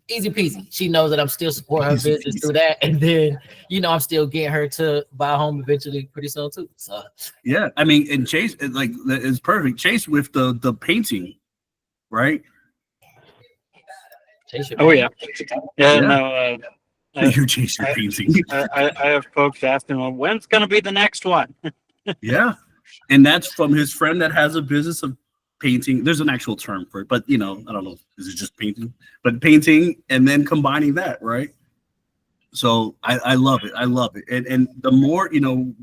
easy peasy. She knows that I'm still supporting her business through that, and then I'm still getting her to buy a home eventually, pretty soon too. So yeah, I mean, and Chase, like, is perfect. Chase with the painting, right? Oh yeah, no. You chase your painting. I have folks asking, well, when's going to be the next one? Yeah, and that's from his friend that has a business of painting. There's an actual term for it, but I don't know. Is it just painting? But painting and then combining that, right? So I love it. I love it. And the more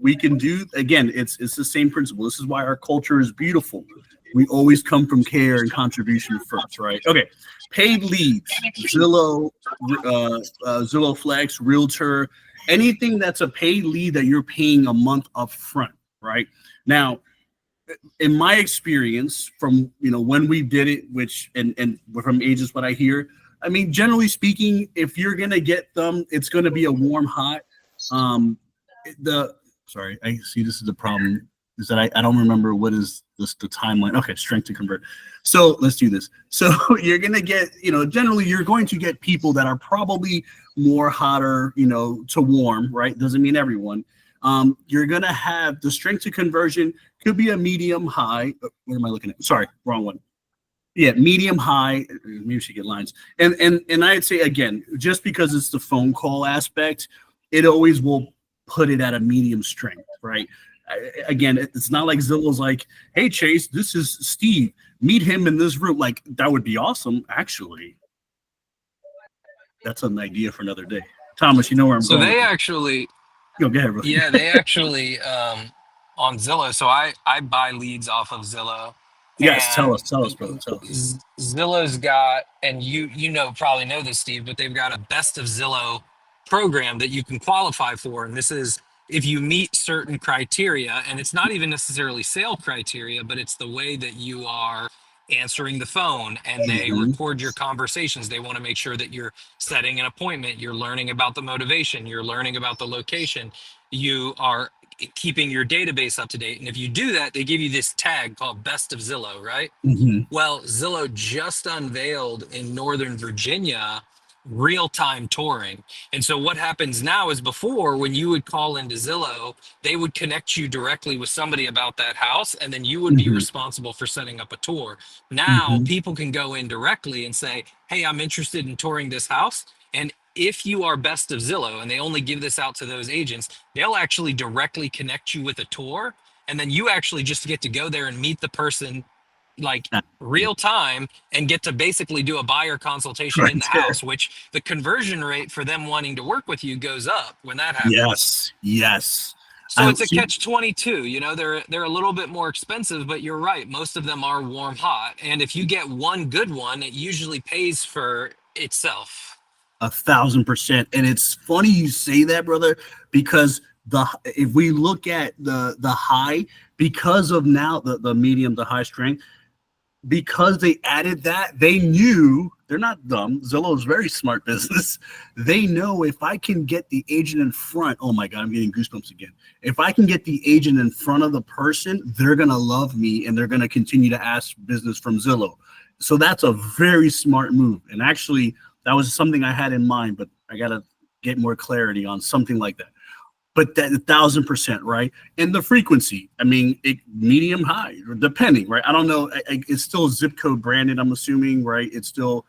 we can do, again, it's the same principle. This is why our culture is beautiful. We always come from care and contribution first, right? Okay. Paid leads, Zillow, Zillow Flex, Realtor, anything that's a paid lead that you're paying a month up front, right? Now, in my experience from when we did it, which and from agents, what I hear, I mean, generally speaking, if you're gonna get them, it's gonna be a warm, hot. Sorry, I see this is the problem. Is that I don't remember what is the timeline. Okay, strength to convert. So let's do this. So you're gonna get, generally you're going to get people that are probably more hotter, to warm, right? Doesn't mean everyone. You're gonna have the strength to conversion could be a medium high. What am I looking at? Sorry, wrong one. Yeah, medium high. Maybe we should get lines. And I'd say again, just because it's the phone call aspect, it always will put it at a medium strength, right? Again, it's not like Zillow's like, hey Chase, this is Steve. Meet him in this room. Like, that would be awesome, actually. That's an idea for another day. Thomas, you know where I'm going. So they actually go ahead, bro. Yeah, they actually on Zillow. So I buy leads off of Zillow. Yes, tell us, brother. Tell us. Zillow's got, and you probably know this, Steve, but they've got a best of Zillow program that you can qualify for. And this is if you meet certain criteria, and it's not even necessarily sale criteria, but it's the way that you are answering the phone and they record your conversations. They want to make sure that you're setting an appointment, you're learning about the motivation, you're learning about the location, you are keeping your database up to date. And if you do that, they give you this tag called Best of Zillow, right? Well, Zillow just unveiled in Northern Virginia real-time touring. And so what happens now is, before, when you would call into Zillow, they would connect you directly with somebody about that house, and then you would be responsible for setting up a tour. Now people can go in directly and say, hey, I'm interested in touring this house. And if you are Best of Zillow, and they only give this out to those agents, they'll actually directly connect you with a tour. And then you actually just get to go there and meet the person like real time and get to basically do a buyer consultation in the house, which the conversion rate for them wanting to work with you goes up when that happens. Yes. So it's a catch-22, they're a little bit more expensive, but you're right. Most of them are warm, hot. And if you get one good one, it usually pays for itself. 1,000%. And it's funny you say that, brother, because if we look at the high, because of now the medium to high strength, because they added that, they knew, they're not dumb. Zillow is very smart business. They know if I can get the agent in front, oh my God, I'm getting goosebumps again. If I can get the agent in front of the person, they're going to love me and they're going to continue to ask business from Zillow. So that's a very smart move. And actually, that was something I had in mind, but I got to get more clarity on something like that. But that 1,000%, right? And the frequency, I mean, medium, high, depending, right? I don't know. It's still zip code branded, I'm assuming, right? It's still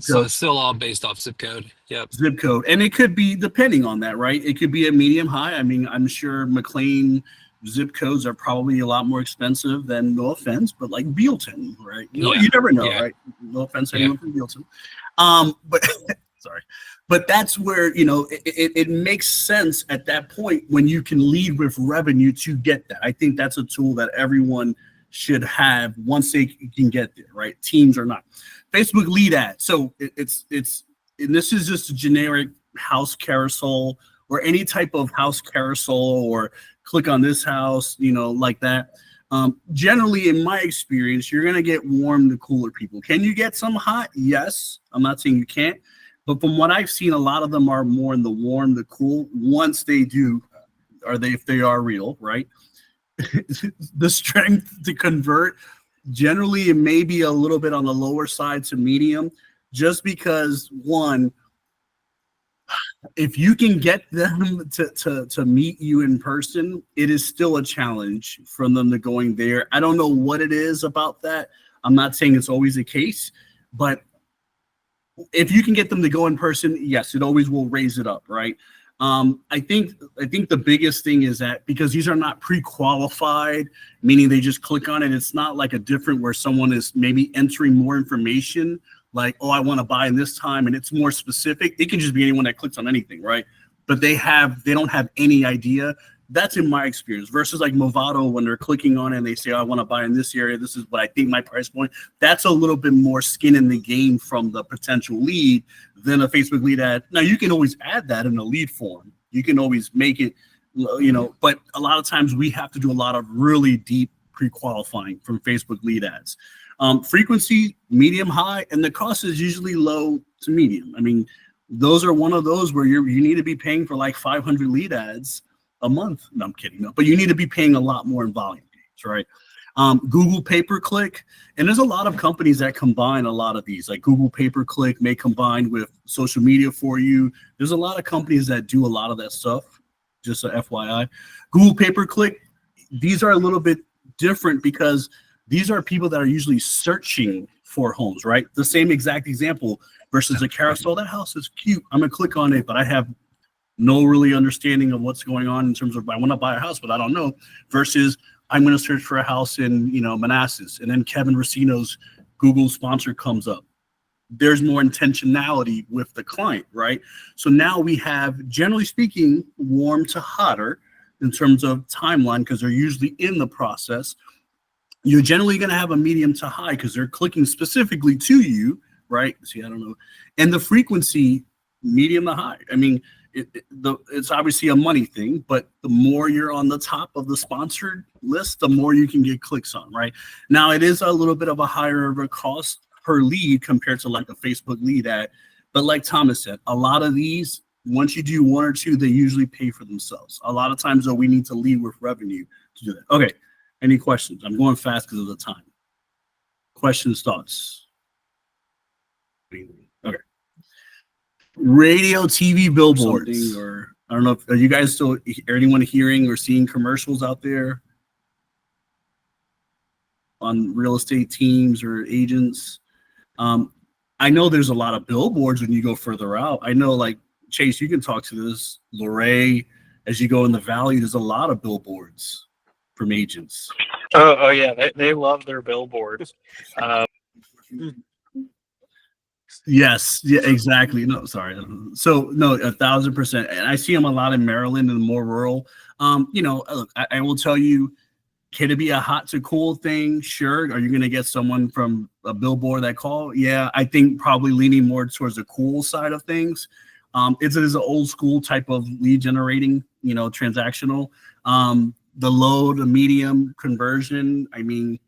so it's still all based off zip code. Yep. Zip code, and it could be depending on that, right? It could be a medium, high. I mean, I'm sure McLean zip codes are probably a lot more expensive than, no offense, but like Bealton, right? You never know, right? No offense to anyone from Bealton, but sorry. But that's where, it makes sense at that point when you can lead with revenue to get that. I think that's a tool that everyone should have once they can get there, right? Teams or not. Facebook lead ad. So it's and this is just a generic house carousel or any type of house carousel or click on this house, like that. Generally, in my experience, you're going to get warm to cooler people. Can you get some hot? Yes. I'm not saying you can't. But from what I've seen, a lot of them are more in the warm, the cool. Once they do if they are real, right? The strength to convert, generally it may be a little bit on the lower side to medium, just because one, if you can get them to meet you in person, it is still a challenge for them to going there. I don't know what it is about that. I'm not saying it's always the case, but if you can get them to go in person, yes, it always will raise it up, right? I think the biggest thing is that because these are not pre-qualified, meaning they just click on it. It's not like a different where someone is maybe entering more information, like, oh, I want to buy in this time, and it's more specific. It can just be anyone that clicks on anything, right? But they don't have any idea. That's in my experience versus like Movado when they're clicking on it and they say, oh, I want to buy in this area. This is what I think my price point. That's a little bit more skin in the game from the potential lead than a Facebook lead ad. Now you can always add that in a lead form. You can always make it, but a lot of times we have to do a lot of really deep pre-qualifying from Facebook lead ads. Frequency, medium, high, and the cost is usually low to medium. I mean, those are one of those where you need to be paying for like 500 lead ads a month. No, I'm kidding. No, but you need to be paying a lot more in volume, right? Google pay-per-click, and there's a lot of companies that combine a lot of these. Like Google pay-per-click may combine with social media for you. There's a lot of companies that do a lot of that stuff. Just a FYI, Google pay-per-click. These are a little bit different because these are people that are usually searching for homes, right? The same exact example versus a carousel. That house is cute. I'm gonna click on it, but I have no really understanding of what's going on in terms of I want to buy a house, but I don't know. Versus I'm going to search for a house in Manassas, and then Kevin Racino's Google sponsor comes up. There's more intentionality with the client, right? So now we have, generally speaking, warm to hotter in terms of timeline because they're usually in the process. You're generally going to have a medium to high because they're clicking specifically to you, right? See, I don't know. And the frequency, medium to high. I mean, it's obviously a money thing, but the more you're on the top of the sponsored list, the more you can get clicks on, right? Now, it is a little bit of a higher of a cost per lead compared to like a Facebook lead ad. But like Thomas said, a lot of these, once you do one or two, they usually pay for themselves. A lot of times, though, we need to lead with revenue to do that. Okay. Any questions? I'm going fast because of the time. Questions, thoughts? Okay. Radio, TV, billboards, or I don't know. Are you guys still? Are anyone hearing or seeing commercials out there on real estate teams or agents? I know there's a lot of billboards when you go further out. I know, like Chase, you can talk to this. Luray, as you go in the valley, there's a lot of billboards from agents. Oh yeah, they love their billboards. Yes, yeah, exactly. No, sorry. So no, 1,000%. And I see them a lot in Maryland and more rural. Look, I will tell you, can it be a hot to cool thing? Sure. Are you going to get someone from a billboard that call? Yeah, I think probably leaning more towards the cool side of things. It is an old school type of lead generating, transactional. The low to medium conversion. I mean,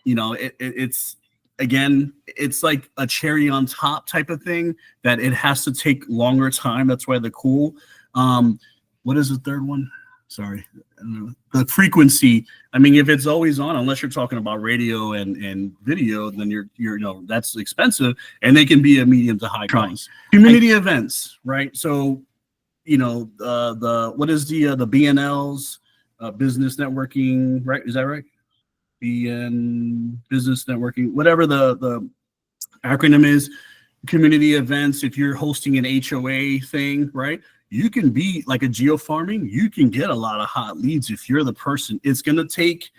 it's again, it's like a cherry on top type of thing that it has to take longer time. That's why the cool. What is the third one? Sorry, the frequency. I mean, if it's always on, unless you're talking about radio and video, then you're that's expensive, and they can be a medium to high price. Community events, right? So, the what is the BNLs, business networking, right? Is that right? BN business networking, whatever the acronym is. Community events. If you're hosting an HOA thing, right? You can be like a geofarming. You can get a lot of hot leads if you're the person. It's going to take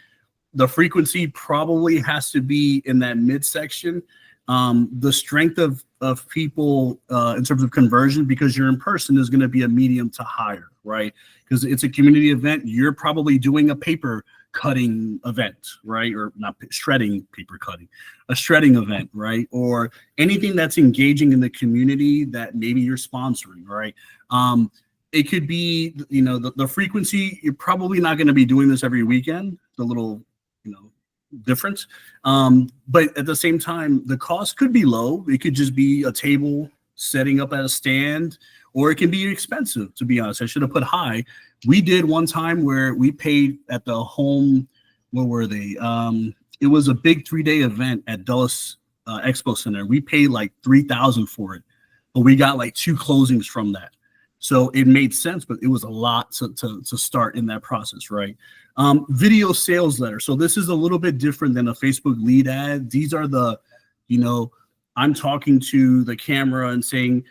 the frequency probably has to be in that midsection. The strength of people in terms of conversion, because you're in person, is going to be a medium to higher, right? Because it's a community event. You're probably doing a paper cutting event, right? Or not shredding, paper cutting, a shredding event, right? Or anything that's engaging in the community that maybe you're sponsoring, right? It could be, the frequency. You're probably not going to be doing this every weekend. It's a little, different. But at the same time, the cost could be low. It could just be a table setting up at a stand, or it can be expensive, to be honest. I should have put high. We did one time where we paid at the home, what were they? It was a big 3-day event at Dulles Expo Center. We paid like $3,000 for it, but we got like 2 closings from that. So it made sense, but it was a lot to start in that process, right? Video sales letter. So this is a little bit different than a Facebook lead ad. These are the, I'm talking to the camera and saying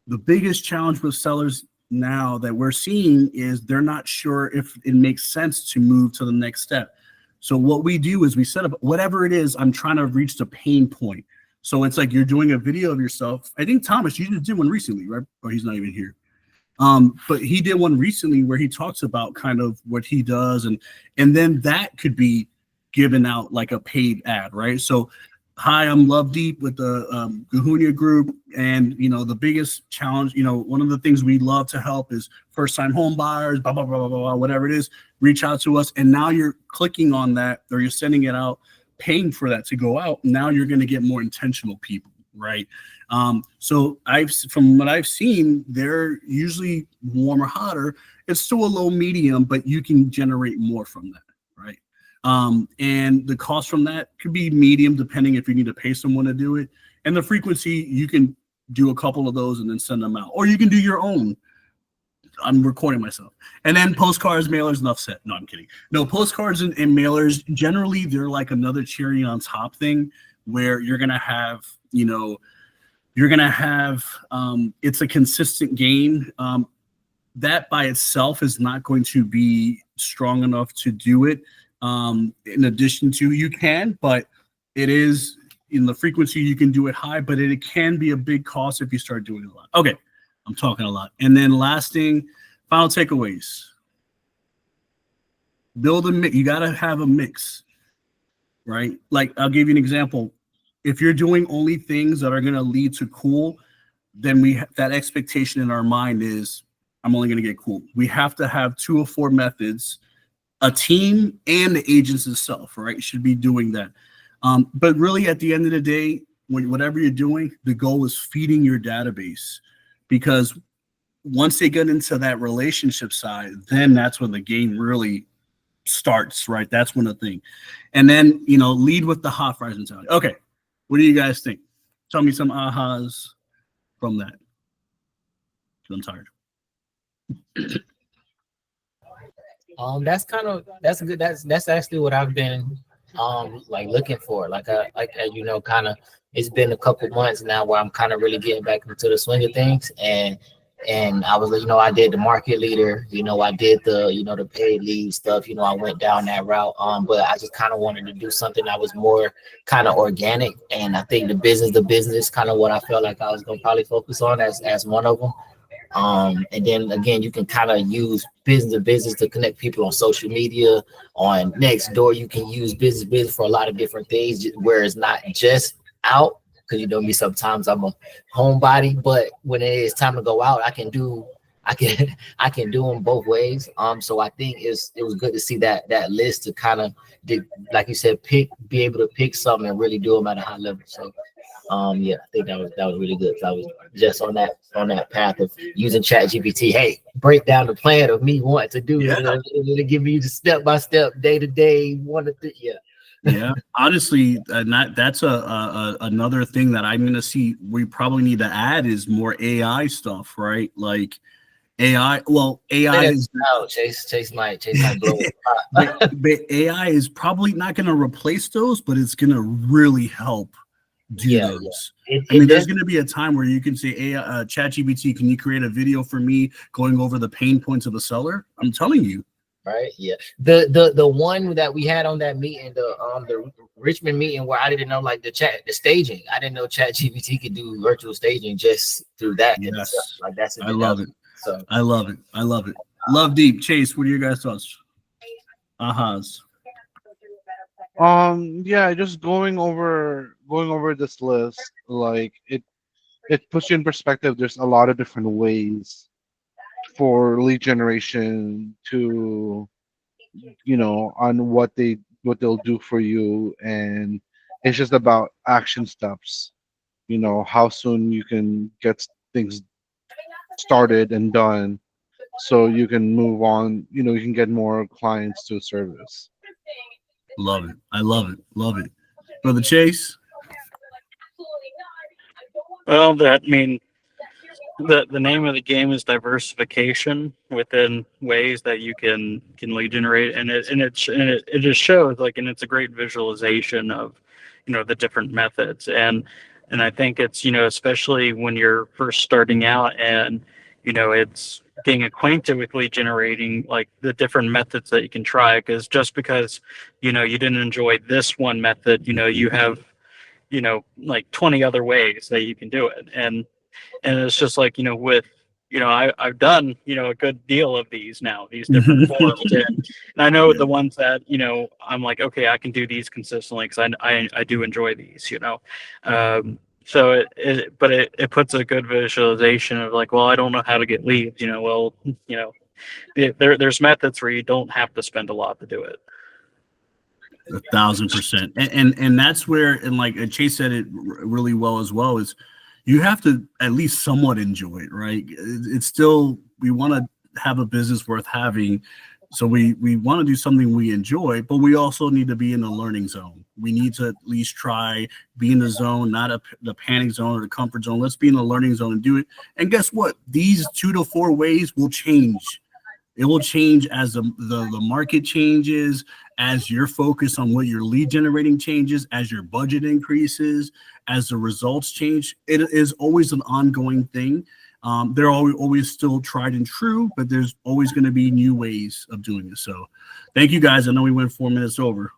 the biggest challenge with sellers now that we're seeing is they're not sure if it makes sense to move to the next step. So what we do is we set up whatever it is, I'm trying to reach the pain point. So it's like you're doing a video of yourself. I think Thomas, you just did one recently, right? Or he's not even here. But he did one recently where he talks about kind of what he does, and then that could be given out like a paid ad, right? So, hi, I'm Love Deep with the Gahunia Group, and the biggest challenge, one of the things we love to help is first-time home buyers, blah blah blah blah blah, whatever it is. Reach out to us, and now you're clicking on that, or you're sending it out, paying for that to go out. Now you're going to get more intentional people, right? So from what I've seen, they're usually warm or hotter. It's still a low medium, but you can generate more from that, right? And the cost from that could be medium, depending if you need to pay someone to do it. And the frequency, you can do a couple of those and then send them out, or you can do your own. I'm recording myself. And then postcards, mailers, enough said. No, I'm kidding. No, postcards and mailers, generally, they're like another cherry on top thing where you're going to have, it's a consistent gain. That by itself is not going to be strong enough to do it. In addition to, you can, but it is in the frequency, you can do it high, but it can be a big cost if you start doing a lot. Okay, I'm talking a lot. And then last thing, final takeaways. Build a mix. You got to have a mix, right? Like, I'll give you an example. If you're doing only things that are going to lead to cool, then that expectation in our mind is, I'm only going to get cool. We have to have 2 or 4 methods, a team and the agents itself, right? Should be doing that. But really, at the end of the day, whatever you're doing, the goal is feeding your database, because once they get into that relationship side, then that's when the game really starts, right? That's when the thing. And then, lead with the hot fries mentality. Okay. What do you guys think? Tell me some ahas from that. I'm tired. That's good. That's actually what I've been like looking for. Kind of, it's been a couple months now where I'm kind of really getting back into the swing of things, and I was, I did the market leader, I did the, the paid lead stuff, I went down that route. But I just kind of wanted to do something that was more kind of organic. And I think the business kind of what I felt like I was going to probably focus on as one of them. And then again, you can kind of use business to connect people on social media, on Nextdoor. You can use business for a lot of different things where it's not just out. Because me, sometimes I'm a homebody, but when it is time to go out, I can do them both ways. So I think it was good to see that list to kind of, like you said, be able to pick something and really do them at a high level. So I think that was really good. I was just on that path of using ChatGPT. Hey, break down the plan of me wanting to do it, and it'll give you the step-by-step, day-to-day, Yeah, honestly, that's another thing that I'm gonna see. We probably need to add is more AI stuff, right? Like AI. Well, AI is Chase might blow it. but AI is probably not gonna replace those, but it's gonna really help do those. There's gonna be a time where you can say, AI, ChatGPT, can you create a video for me going over the pain points of a seller? I'm telling you. Right. Yeah. The one that we had on that meeting, the Richmond meeting, where I didn't know the staging. I didn't know ChatGPT could do virtual staging just through that. Yes. Like that's I love it. So I love it. Love Deep. Chase, what are your guys' thoughts? Ahas. Yeah, just going over this list, like it puts you in perspective. There's a lot of different ways for lead generation to, on what they'll do for you, and it's just about action steps. How soon you can get things started and done, so you can move on. You know, you can get more clients to service. Love it. I love it. Love it. Brother Chase. Well, I mean, the name of the game is diversification within ways that you can lead generate, and it just shows like, and it's a great visualization of, the different methods, and I think it's, especially when you're first starting out, and it's getting acquainted with lead generating, like the different methods that you can try, because you didn't enjoy this one method, you have like 20 other ways that you can do it, and it's just like, with, I've done, a good deal of these different forms, and I know the ones that, I'm like, okay, I can do these consistently because I do enjoy these, so it puts a good visualization of like, well, I don't know how to get leads, well, there's methods where you don't have to spend a lot to do it. 1,000%. And that's where, and like Chase said it really well as well, is you have to at least somewhat enjoy it, right? It's still, we want to have a business worth having. So we want to do something we enjoy, but we also need to be in the learning zone. We need to at least try, be in the zone, not the panic zone or the comfort zone. Let's be in the learning zone and do it. And guess what? These 2 to 4 ways will change. It will change as the market changes, as your focus on what your lead generating changes, as your budget increases, as the results change. It is always an ongoing thing. They're always still tried and true, but there's always going to be new ways of doing it. So thank you guys. I know we went 4 minutes over.